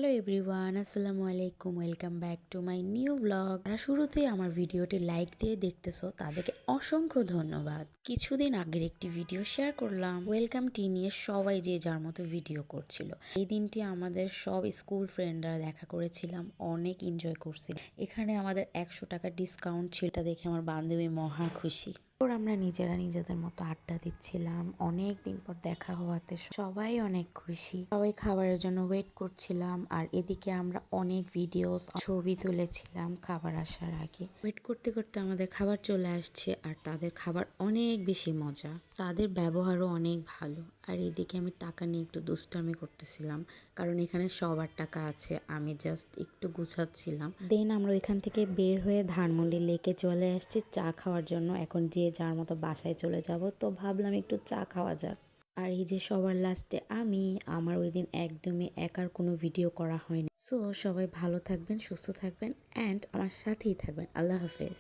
Hello everyone, আসসালামু আলাইকুম। Welcome back to my new blog. যারা শুরুতেই আমার ভিডিওটি লাইক দিয়ে দেখতেছো তাদেরকে অসংখ্য ধন্যবাদ। কিছুদিন আগের একটি ভিডিও শেয়ার করলাম ওয়েলকাম টি নিয়ে, সবাই যে যার মতো ভিডিও করছিল। এই দিনটি আমাদের সব স্কুল ফ্রেন্ডরা দেখা করেছিলাম, অনেক এনজয় করছিল। এখানে আমাদের 100 টাকা ডিসকাউন্ট ছিল, এটা দেখে আমার বান্ধবী মহা খুশি। আমরা নিজেরা নিজেদের মতো আড্ডা দিচ্ছিলাম, অনেক দিন পর দেখা হওয়াতে সবাই অনেক খুশি। সবাই খাবারের জন্য ওয়েট করছিলাম, আর এদিকে আমরা অনেক ভিডিওস ছবি তুলেছিলাম খাবার আসার আগে। ওয়েট করতে করতে আমাদের খাবার চলে আসছে, আর তাদের খাবার অনেক বেশি মজা, তাদের ব্যবহারও অনেক ভালো। আর এদিকে আমি টাকা নিয়ে একটু দুষ্টামি করতেছিলাম, কারণ এখানে সবার টাকা আছে, আমি জাস্ট একটু গুছাচ্ছিলাম। দেন আমরা এখান থেকে বের হয়ে ধানমন্ডি লেকে চলে আসছি চা খাওয়ার জন্য। এখন যে যার মতো বাসায় চলে যাব, তো ভাবলাম একটু চা খাওয়া যাক। আর এই যে সবার লাস্টে আমি, আমার ওই দিন একদমই একার কোনো ভিডিও করা হয়নি। সো সবাই ভালো থাকবেন, সুস্থ থাকবেন, অ্যান্ড আমার সাথেই থাকবেন। আল্লাহ হাফেজ।